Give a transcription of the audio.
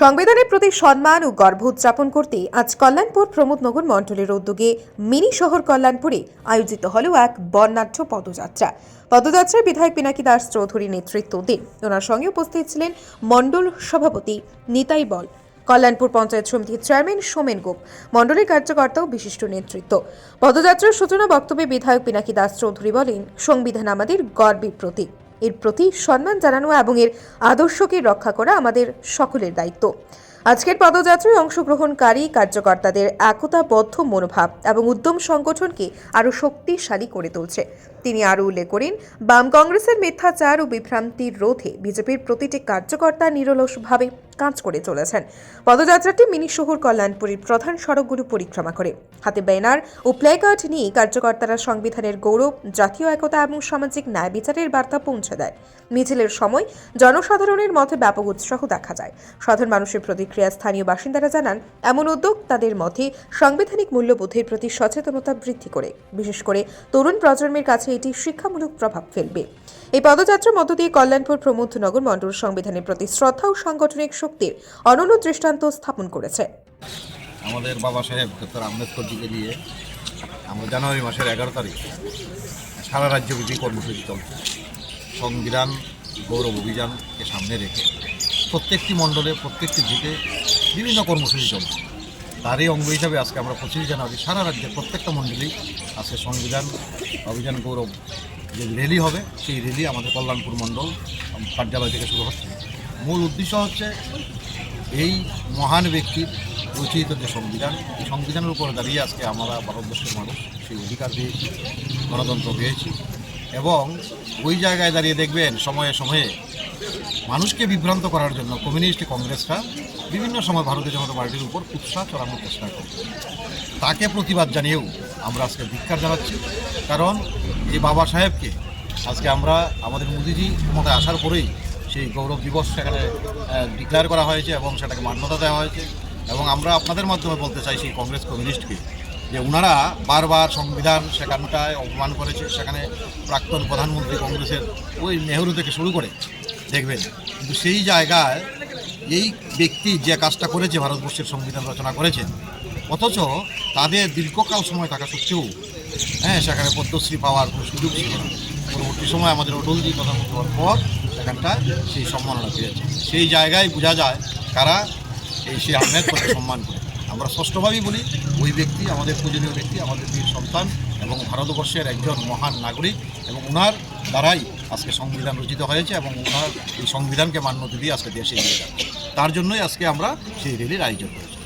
সংবিধানের প্রতি সম্মান ও গর্ব উদযাপন করতে আজ কল্যাণপুর প্রমোদনগর মণ্ডলের উদ্যোগে মিনি শহর কল্যাণপুরে আয়োজিত হল এক বর্ণাঢ্য পদযাত্রা। পদযাত্রায় বিধায়ক পিনাকি দাস চৌধুরী নেতৃত্ব দেন। ওনার সঙ্গে উপস্থিত ছিলেন মণ্ডল সভাপতি নিতাই বল, কল্যাণপুর পঞ্চায়েত সমিতির চেয়ারম্যান সোমেন গোপ, মণ্ডলের কার্যকর্তা ও বিশিষ্ট নেতৃত্ব। পদযাত্রার সূচনা বক্তব্যে বিধায়ক পিনাকি দাস চৌধুরী বলেন, সংবিধান আমাদের গর্বের প্রতীক। এর প্রতি সম্মান জানানো এবং এর আদর্শকে রক্ষা করা আমাদের সকলের দায়িত্ব। আজকের পদযাত্রায় অংশগ্রহণকারী কার্যকর্তাদের একতাবদ্ধ মনোভাব এবং উদ্যম সংগঠনকে আরও শক্তিশালী করে তুলছে। তিনি আরও উল্লেখ করেন, বাম কংগ্রেসের মিথ্যাচার ও বিভ্রান্তির রোধে বিজেপির প্রতিটি কার্যকর্তা নিরলসভাবে কাজ করে চলেছেন। পদযাত্রাটি মিনি শহর কল্যাণপুরের প্রধান সড়কগুলো পরিক্রমা করে হাতে ব্যানার ও প্লেকার্ড নিয়ে কার্যকর্তারা সংবিধানের গৌরব, জাতীয় একতা এবং সামাজিক ন্যায় বিচারের বার্তা পৌঁছে দেয়। মিছিলের সময় জনসাধারণের মধ্যে ব্যাপক উৎসাহ দেখা যায়। সাধারণ মানুষের প্রতিক্রিয়া স্থানীয় বাসিন্দারা জানান, এমন উদ্যোগ তাদের মধ্যে সাংবিধানিক মূল্যবোধের প্রতি সচেতনতা বৃদ্ধি করে, বিশেষ করে তরুণ প্রজন্মের কাছে এটি শিক্ষামূলক প্রভাব ফেলবে। এই পদযাত্রার মধ্য দিয়ে কল্যাণপুর প্রমোদনগর মণ্ডল সংবিধানের প্রতি শ্রদ্ধা ও সাংগঠনিক শক্তির অনন্য দৃষ্টান্ত স্থাপন করেছে। আমাদের বাবা সাহেব ডক্টর আম্বেদকরজিকে নিয়ে আমরা জানুয়ারি মাসের 11 তারিখ সারা রাজ্যব্যাপী কর্মসূচি চলছে। সংবিধান গৌরব অভিযানকে সামনে রেখে প্রত্যেকটি মণ্ডলে প্রত্যেকটি বুথে বিভিন্ন কর্মসূচি চলছে। তারই অঙ্গ হিসাবে আজকে আমরা 25 জানুয়ারি সারা রাজ্যের প্রত্যেকটা মণ্ডলেই আজকে সংবিধান অভিযান গৌরব যে র্যালি হবে, সেই র্যালি আমাদের কল্যাণপুর মণ্ডল কার্যালয় থেকে শুরু হচ্ছে। মূল উদ্দেশ্য হচ্ছে এই মহান ব্যক্তির রচিত যে সংবিধান, এই সংবিধানের উপর দাঁড়িয়ে আজকে আমরা ভারতবর্ষের মানুষ সেই অধিকার পেয়েছি, গণতন্ত্র পেয়েছি। এবং ওই জায়গায় দাঁড়িয়ে দেখবেন সময়ে সময়ে মানুষকে বিভ্রান্ত করার জন্য কমিউনিস্ট কংগ্রেসরা বিভিন্ন সময় ভারতীয় জনতা পার্টির উপর কুৎসা চড়ানোর চেষ্টা করে। তাকে প্রতিবাদ জানিয়েও আমরা আজকে ধিক্কার জানাচ্ছি। কারণ এই বাবা সাহেবকে আজকে আমরা আমাদের মোদিজি ক্ষমতায় আসার পরেই সেই গৌরব দিবস সেখানে ডিক্লেয়ার করা হয়েছে এবং সেটাকে মান্যতা দেওয়া হয়েছে। এবং আমরা আপনাদের মাধ্যমে বলতে চাই সেই কংগ্রেস কমিউনিস্টকে যে ওনারা বারবার সংবিধান সেখানটায় অপমান করেছে। সেখানে প্রাক্তন প্রধানমন্ত্রী কংগ্রেসের ওই নেহরু থেকে শুরু করে দেখবেন, কিন্তু সেই জায়গায় এই ব্যক্তি যে কাজটা করেছে, ভারতবর্ষের সংবিধান রচনা করেছেন, অথচ তাদের দীর্ঘকাল সময় থাকা সত্ত্বেও সেখানে পদ্মশ্রী পাওয়ার কোনো সুযোগ ছিল না। পরবর্তী সময় আমাদের অটলজি প্রধানমন্ত্রী হওয়ার পর সেখানটায় সেই সম্মাননা পেয়েছে। সেই জায়গায় বোঝা যায় কারা সেই আম্বেদকরকে সম্মান করে। আমরা স্পষ্টভাবেই বলি, ওই ব্যক্তি আমাদের পূজনীয় ব্যক্তি, আমাদের বীর সন্তান এবং ভারতবর্ষের একজন মহান নাগরিক, এবং ওনার দ্বারাই আজকে সংবিধান রচিত হয়েছে এবং ওনার এই সংবিধানকে মান্যতা দিয়ে আজকে দেশে এগিয়ে যাচ্ছে। তার জন্যই আজকে আমরা সেই র্যালির আয়োজন করেছি।